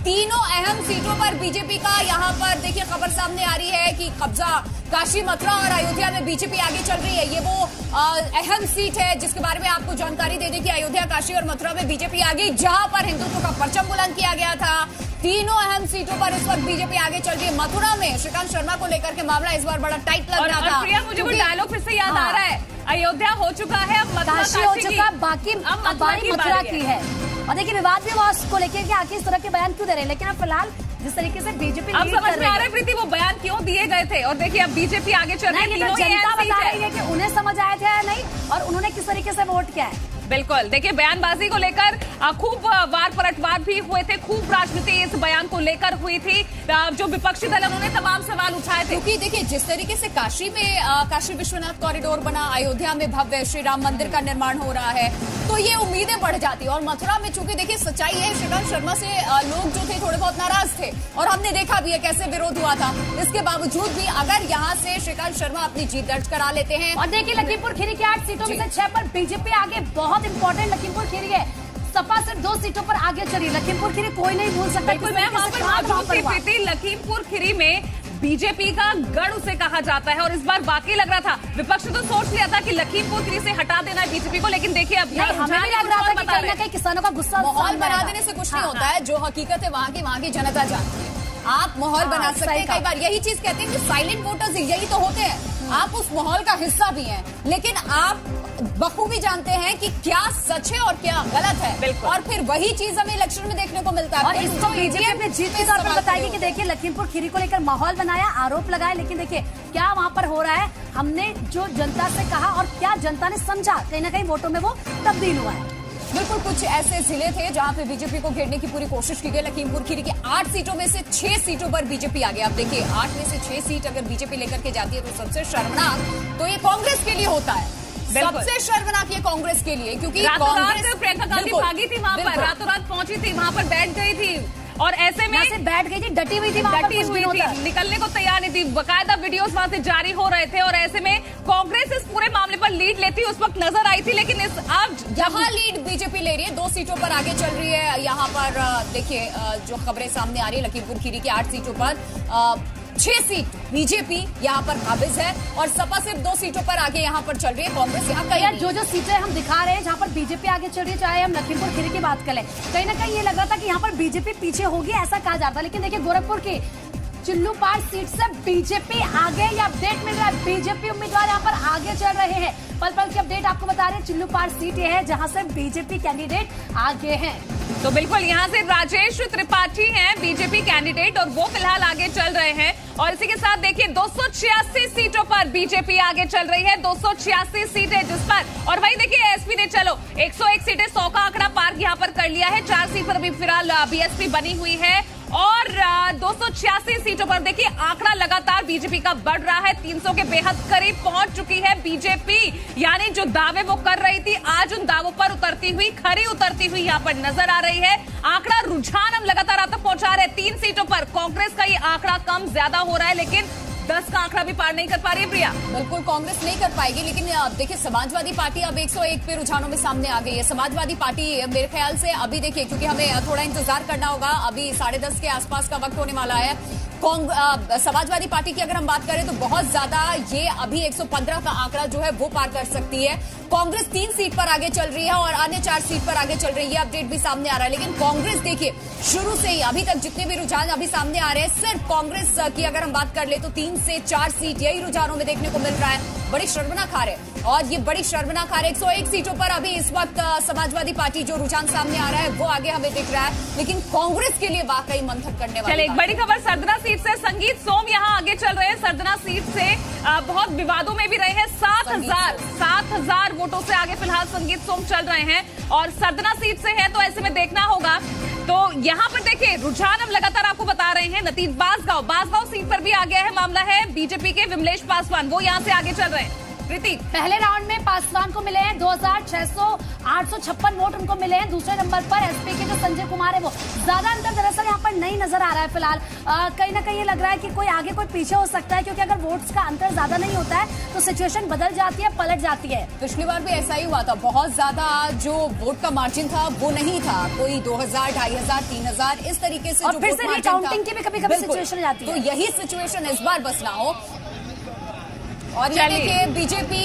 तीनों अहम सीटों पर बीजेपी का यहाँ पर देखिए खबर सामने आ रही है कि कब्जा काशी, मथुरा और अयोध्या में बीजेपी आगे चल रही है। ये वो अहम सीट है जिसके बारे में आपको जानकारी दे दें कि अयोध्या, काशी और मथुरा में बीजेपी आगे, जहां पर हिंदुत्व का परचम बुलंद किया गया था। तीनों अहम सीटों पर इस वक्त बीजेपी आगे चल रही है। मथुरा में श्रीकांत शर्मा को लेकर के मामला इस बार बड़ा टाइट लग रहा था। प्रिया, मुझे वो डायलॉग फिर से याद आ रहा है, अयोध्या हो चुका है, अब काशी हो चुका, बाकी मथुरा की है। और देखिए विवाद भी हुआ उसको लेकर कि आखिर इस तरह के बयान क्यों दे रहे हैं, लेकिन अब फिलहाल जिस तरीके से बीजेपी अब समझ में आ रहा है प्रीति वो बयान क्यों दिए गए थे। और देखिए अब बीजेपी आगे चल रही है। जनता बता रही है कि उन्हें समझ आया था या नहीं और उन्होंने किस तरीके से वोट किया है। बिल्कुल, देखिए बयानबाजी को लेकर खूब वार पलटवार भी हुए थे, खूब राजनीति इस बयान को लेकर हुई थी। जो विपक्षी दल उन्होंने तमाम सवाल उठाए थे, क्योंकि देखिए जिस तरीके से काशी में काशी विश्वनाथ कॉरिडोर बना, अयोध्या में भव्य श्री राम मंदिर का निर्माण हो रहा है, तो ये उम्मीदें बढ़ जाती। और मथुरा में चूंकि देखिए सच्चाई है, श्रीकांत शर्मा से लोग जो थे थोड़े बहुत नाराज थे और हमने देखा भी है कैसे विरोध हुआ था। इसके बावजूद भी अगर यहाँ से श्रीकांत शर्मा अपनी जीत दर्ज करा लेते हैं। और देखिए लखीमपुर खीरी की 8 सीटों में से 6 पर बीजेपी आगे, बहुत इंपॉर्टेंट लखीमपुर खीरी है। सपा सिर्फ 2 सीटों पर आगे चली। लखीमपुर खीरी कोई नहीं भूल सकता। लखीमपुर खीरी में बीजेपी का गढ़ उसे कहा जाता है और इस बार वाकई लग रहा था, विपक्ष तो सोच लिया था कि लखीमपुर खीरी से हटा देना है बीजेपी को, लेकिन देखिए अब हमें भी लग रहा था कि कहीं ना कहीं किसानों का गुस्सा, माहौल बना देने से कुछ नहीं होता है। जो हकीकत है वहाँ की जनता जानती है। आप माहौल बना सकते हैं, कई बार यही चीज कहते हैं कि साइलेंट वोटर्स यही तो होते हैं। आप उस माहौल का हिस्सा भी हैं, लेकिन आप बखूबी जानते हैं कि क्या सच है और क्या गलत है। और फिर वही चीज हमें इलेक्शन में देखने को मिलता है। और इसको बीजेपी अपने जीत के तौर पर बताएगी कि देखिए लखीमपुर खीरी को लेकर माहौल बनाया, आरोप लगाया, लेकिन देखिए क्या वहाँ पर हो रहा है। हमने जो जनता से कहा और क्या जनता ने समझा, कहीं ना कहीं वोटों में वो तब्दील हुआ है। बिल्कुल, कुछ ऐसे जिले थे जहां पे बीजेपी को घेरने की पूरी कोशिश की गई। लखीमपुर खीरी की 8 सीटों में से 6 सीटों पर बीजेपी आ गया। अब देखिए 8 में से 6 सीट अगर बीजेपी लेकर के जाती है तो सबसे शर्मनाक तो ये कांग्रेस के लिए होता है। सबसे शर्मनाक ये कांग्रेस के लिए, क्योंकि कांग्रेस प्रियंका गांधी भागी थी वहां पर, रातों रात पहुंची थी, वहां पर बैठ गई थी और ऐसे में से बैठ गई थी, डटी हुई थी, निकलने को तैयार नहीं थी। बकायदा वीडियोस वहां से जारी हो रहे थे और ऐसे में कांग्रेस इस पूरे मामले पर लीड लेती उस वक्त नजर आई थी, लेकिन इस अब जहां लीड बीजेपी ले रही है, 2 सीटों पर आगे चल रही है। यहाँ पर देखिए जो खबरें सामने आ रही है, लखीमपुर खीरी की 8 सीटों पर 6 सीट बीजेपी यहाँ पर काबिज है और सपा सिर्फ 2 सीटों पर आगे यहाँ पर चल रही है। कांग्रेस यहाँ कहीं जो सीटें हम दिखा रहे हैं जहाँ पर बीजेपी आगे चल रही है, चाहे हम लखीमपुर खीरी की बात करें, कहीं ना कहीं ये लग रहा था कि यहाँ पर बीजेपी पीछे होगी, ऐसा कहा जाता। लेकिन देखिए गोरखपुर की चिल्लूपाड़ सीट से बीजेपी आगे, ये अपडेट मिल रहा है। बीजेपी उम्मीदवार यहाँ पर आगे चल रहे हैं। पल पल की अपडेट आपको बता रहे हैं। चिल्लूपाड़ सीट ये है जहाँ से बीजेपी कैंडिडेट आगे हैं। तो बिल्कुल यहाँ से राजेश त्रिपाठी हैं बीजेपी कैंडिडेट और वो फिलहाल आगे चल रहे हैं। और इसी के साथ देखिए 286 सीटों पर बीजेपी आगे चल रही है। 286 सीटें जिस पर, और वही देखिए एसपी ने चलो 101 सीटें 100 का आंकड़ा पार यहाँ पर कर लिया है। 4 सीट पर अभी फिलहाल बीएसपी बनी हुई है और 286 सीटों पर देखिए आंकड़ा लगातार बीजेपी का बढ़ रहा है। 300 के बेहद करीब पहुंच चुकी है बीजेपी, यानी जो दावे वो कर रही थी आज उन दावों पर उतरती हुई, खरी उतरती हुई यहाँ पर नजर आ रही है। आंकड़ा रुझान हम लगातार आप तक पहुंचा रहे हैं। 3 सीटों पर कांग्रेस का ये आंकड़ा कम ज्यादा हो रहा है, लेकिन 10 का आंकड़ा भी पार नहीं कर पा रही है प्रिया। बिल्कुल कांग्रेस नहीं कर पाएगी, लेकिन देखिए समाजवादी पार्टी अब 101 पे रुझानों में सामने आ गई है। समाजवादी पार्टी मेरे ख्याल से अभी देखिए, क्योंकि हमें थोड़ा इंतजार करना होगा, अभी 10:30 के आसपास का वक्त होने वाला है। समाजवादी पार्टी की अगर हम बात करें तो बहुत ज्यादा ये अभी 115 का आंकड़ा जो है वो पार कर सकती है। कांग्रेस 3 सीट पर आगे चल रही है और अन्य 4 सीट पर आगे चल रही है। ये अपडेट भी सामने आ रहा है, लेकिन कांग्रेस देखिए शुरू से ही अभी तक जितने भी रुझान अभी सामने आ रहे हैं, सिर्फ कांग्रेस की अगर हम बात कर ले तो 3 से 4 सीट यही रुझानों में देखने को मिल रहा है। बड़ी शर्मनाक हार है और ये बड़ी शर्मनाक हार 101 सीटों पर अभी इस वक्त समाजवादी पार्टी जो रुझान सामने आ रहा है वो आगे हमें दिख रहा है, लेकिन कांग्रेस के लिए वाकई मंथन करने वाली। चलिए एक बड़ी खबर सरदना सीट से, संगीत सोम यहाँ आगे चल रहे हैं। सरदना सीट से बहुत विवादों में भी रहे हैं। 7,000 वोटों से आगे फिलहाल संगीत सोम चल रहे हैं और सरदना सीट से है, तो ऐसे में देखना होगा। तो यहाँ पर देखिए रुझान हम लगातार आपको बता रहे हैं। नतीज बांसगांव सीट पर भी आ गया है मामला है बीजेपी के विमलेश पासवान, वो यहाँ से आगे चल रहे हैं। प्रीति, पहले राउंड में पासवान को मिले हैं 2,856 वोट उनको मिले हैं। दूसरे नंबर पर एसपी के जो संजय कुमार है वो ज्यादा अंतर दरअसल यहाँ पर पर नहीं नजर आ रहा है फिलहाल। कहीं ना कहीं ये लग रहा है कि कोई आगे कोई पीछे हो सकता है, क्योंकि अगर वोट्स का अंतर ज्यादा नहीं होता है तो सिचुएशन बदल जाती है, पलट जाती है। पिछली बार भी ऐसा ही हुआ था, बहुत ज्यादा जो वोट का मार्जिन था वो नहीं था, कोई 2000, 2500, 3000 इस तरीके से और फिर से रिकाउंटिंग की भी कभी-कभी सिचुएशन जाती है। तो यही सिचुएशन इस बार बस ना हो। और ये देखिए बीजेपी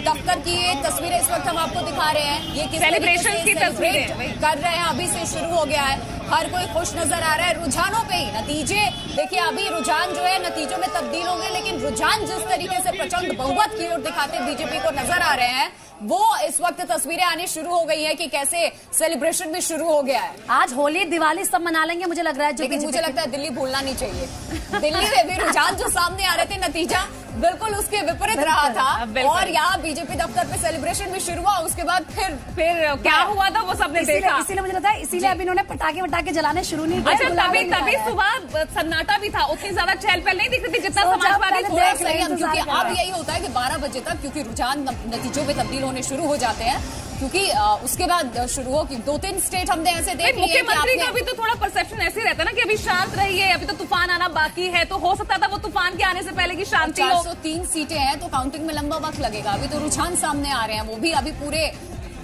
दफ्तर की ये तस्वीरें इस वक्त हम आपको दिखा रहे हैं, ये किस सेलिब्रेशन की तस्वीरें कर रहे हैं, अभी से शुरू हो गया है, हर कोई खुश नजर आ रहा है। रुझानों पे ही नतीजे देखिए, अभी रुझान जो है नतीजों में तब्दील होंगे, लेकिन रुझान जिस तरीके से प्रचंड बहुमत की ओर दिखाते बीजेपी को नजर आ रहे हैं, वो इस वक्त तस्वीरें आनी शुरू हो गई है कि कैसे सेलिब्रेशन भी शुरू हो गया है। आज होली दिवाली सब मना लेंगे मुझे लग रहा है। लेकिन मुझे लगता है दिल्ली भूलना नहीं चाहिए। दिल्ली में भी रुझान जो सामने आ रहे थे, नतीजा बिल्कुल उसके विपरीत रहा था, और यहाँ बीजेपी दफ्तर पे सेलिब्रेशन भी शुरू हुआ, उसके बाद फिर क्या हुआ था वो सबने देखा। इसीलिए मुझे लगता है इसीलिए अभी इन्होंने पटाखे जलाने शुरू नहीं किए। अच्छा, तभी सुबह सन्नाटा भी था, उतनी ज्यादा चहल पहल नहीं दिख रही थी जितना समाजवादी। क्योंकि अब यही होता है कि 12 बजे तक, क्योंकि रुझान नतीजों में तब्दील होने शुरू हो जाते हैं, क्योंकि उसके बाद शुरू हो कि 2-3 स्टेट हमने ऐसे देख लिए। मुख्यमंत्री का भी तो थोड़ा परसेप्शन ऐसे ही रहता है ना कि अभी शांत रहिए, अभी तो तूफान आना बाकी है, तो हो सकता था वो तूफान के आने से पहले की शांति हो। 403 सीटें हैं तो काउंटिंग में लंबा वक्त लगेगा, अभी तो रुझान सामने आ रहे हैं, वो भी अभी पूरे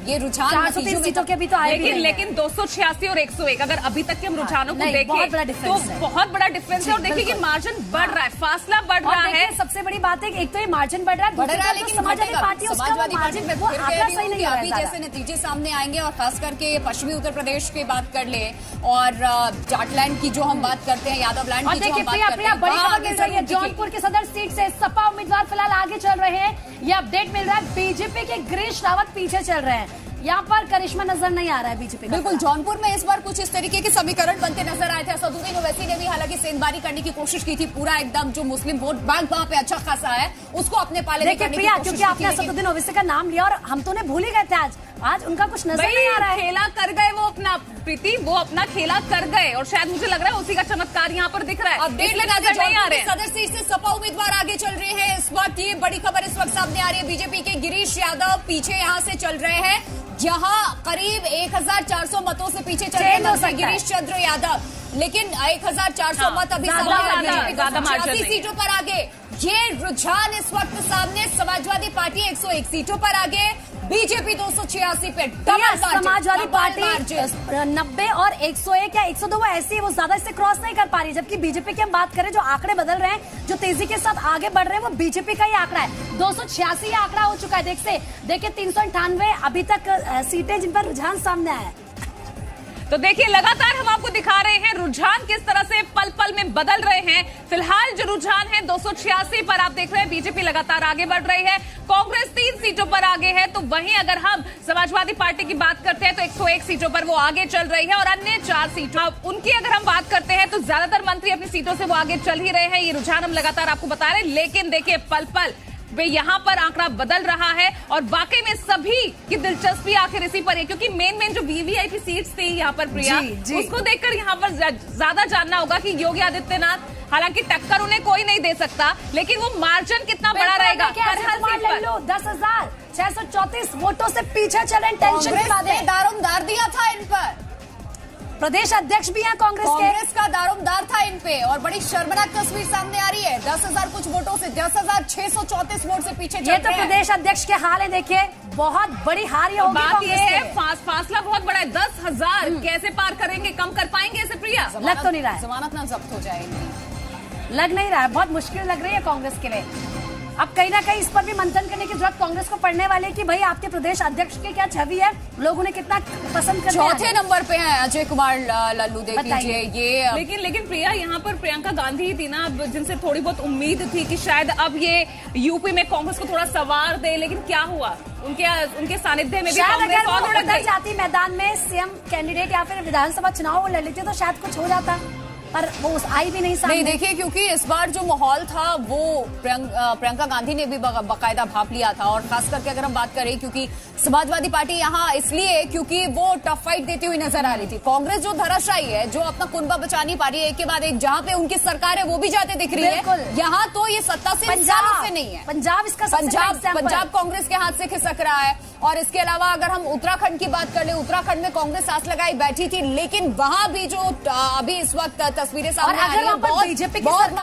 ये रुझान 403 सीटों के भी तो आए, लेकिन 286 और 101 अगर अभी तक के हम रुझानों को देखें तो बहुत बड़ा डिफरेंस है। और देखिए कि मार्जिन बढ़ रहा है, फासला बढ़ रहा है। सबसे बड़ी बात है कि एक तो ये मार्जिन बढ़ रहा है, लेकिन समाजवादी पार्टी अभी जैसे नतीजे सामने आएंगे, और खास करके पश्चिमी उत्तर प्रदेश की बात कर ले, और जाटलैंड की जो हम बात करते हैं, यादव लैंड की जो हम बात करते हैं, बड़ी खबर मिल रही है जौनपुर की सदर सीट से सपा उम्मीदवार फिलहाल आगे चल रहे हैं। ये अपडेट मिल रहा है, बीजेपी के गिरीश रावत पीछे चल रहे हैं, यहाँ पर करिश्मा नजर नहीं आ रहा है बीजेपी। बिल्कुल, जौनपुर में इस बार कुछ इस तरीके के समीकरण बनते नजर आए थे। असदुद्दीन ओवैसी ने भी हालांकि सेंधमारी करने की कोशिश की थी, पूरा एकदम जो मुस्लिम वोट बैंक वहां पे अच्छा खासा है उसको अपने पाले में करने की कोशिश की, क्योंकि आपने असदुद्दीन ओवैसी का नाम लिया और हम तो उन्हें भूल ही गए थे। आज उनका कुछ नजर नहीं आ रहा है। खेला कर गए वो अपना, प्रीति वो अपना खेला कर गए, और शायद मुझे लग रहा है उसी का चमत्कार यहाँ पर दिख रहा है। अपडेट लगा दी, नहीं आ रहे। सदर सीट से सपा उम्मीदवार आगे चल रहे हैं इस वक्त, ये बड़ी खबर इस वक्त सामने आ रही है। बीजेपी के गिरीश यादव पीछे यहाँ से चल रहे हैं, जहां करीब 1400 मतों से पीछे चल रहे हैं गिरीश चंद्र यादव, लेकिन 1400 मत अभी ज्यादा सीटों पर आगे। ये रुझान इस वक्त सामने, समाजवादी पार्टी 101 सीटों पर आगे, बीजेपी 286 पे। समाजवादी पार्टी 90 और 101 या 102 वो ऐसी, वो ज्यादा इससे क्रॉस नहीं कर पा रही। जबकि बीजेपी की हम बात करें, जो आंकड़े बदल रहे हैं, जो तेजी के साथ आगे बढ़ रहे हैं, वो बीजेपी का ही आंकड़ा है। 286 आंकड़ा हो चुका है। देखिए 398 अभी तक सीटें जिन पर रुझान सामने आया है। तो देखिए लगातार हम आपको दिखा रहे हैं रुझान किस तरह से पल पल में बदल रहे हैं। फिलहाल जो रुझान है 286 पर आप देख रहे हैं, बीजेपी लगातार आगे बढ़ रही है, कांग्रेस 3 सीटों पर आगे है। तो वहीं अगर हम समाजवादी पार्टी की बात करते हैं तो 101 सीटों पर वो आगे चल रही है, और अन्य 4 सीटों उनकी अगर हम बात करते हैं तो ज्यादातर मंत्री अपनी सीटों से वो आगे चल ही रहे हैं। ये रुझान हम लगातार आपको बता रहे हैं, लेकिन देखिए पल पल वे यहाँ पर आंकड़ा बदल रहा है, और वाकई में सभी की दिलचस्पी आखिर इसी पर है, क्योंकि मेन जो वीवीआईपी सीट्स थी यहाँ पर प्रिया, उसको देखकर यहाँ पर ज्यादा जानना होगा कि योगी आदित्यनाथ, हालांकि टक्कर उन्हें कोई नहीं दे सकता, लेकिन वो मार्जिन कितना बड़ा रहेगा। 10,634 वोटों से पीछे चले, टेंशन दारोमदार दिया था इन पर। प्रदेश अध्यक्ष भी हैं कांग्रेस का दारोमदार था इन पे, और बड़ी शर्मनाक तस्वीर सामने आ रही है। 10,000 कुछ वोटों से 10,634 वोट से पीछे ये तो प्रदेश अध्यक्ष के हाल है। देखिए बहुत बड़ी हार ये होगी। बात ये है फासला बहुत बड़ा है, 10,000 कैसे पार करेंगे, कम कर पाएंगे ऐसे प्रिया? लग तो नहीं रहा है, जमानत ना जब्त हो जाएगी, लग नहीं रहा है, बहुत मुश्किल लग रही है कांग्रेस के लिए। अब कहीं ना कहीं इस पर भी मंथन करने की जरूरत कांग्रेस को पड़ने वाली है कि भाई आपके प्रदेश अध्यक्ष की क्या छवि है, लोग उन्हें कितना पसंद करते हैं। 4थे नंबर पे हैं अजय कुमार लल्लू, देख लीजिए ये। लेकिन प्रिया यहाँ पर प्रियंका गांधी ही थी ना, जिनसे थोड़ी बहुत उम्मीद थी कि शायद अब ये यूपी में कांग्रेस को थोड़ा सवार दे, लेकिन क्या हुआ, उनके सानिध्य में भी कांग्रेस और उड़क जाती मैदान में सीएम कैंडिडेट या फिर विधानसभा चुनाव लड़ लेती तो शायद कुछ हो जाता, पर वो आई भी नहीं सामने। नहीं, देखिए क्योंकि इस बार जो माहौल था वो प्रियंका गांधी ने भी बाकायदा भाप लिया था, और खास करके अगर हम बात करें, क्योंकि समाजवादी पार्टी यहाँ इसलिए क्योंकि वो टफ फाइट देती हुई नजर आ रही थी। कांग्रेस जो धराशायी है, जो अपना कुनबा बचा नहीं पा रही है, एक के बाद एक जहाँ पे उनकी सरकार है वो भी जाते दिख रही है, यहाँ तो ये सत्ता से सालों से नहीं है। पंजाब कांग्रेस के हाथ से खिसक रहा है, और इसके अलावा अगर हम उत्तराखंड की बात कर ले, उत्तराखंड में कांग्रेस आस लगाई बैठी थी, लेकिन वहां भी जो अभी इस वक्त तस्वीरें सामने आ रही है, बीजेपी बहुत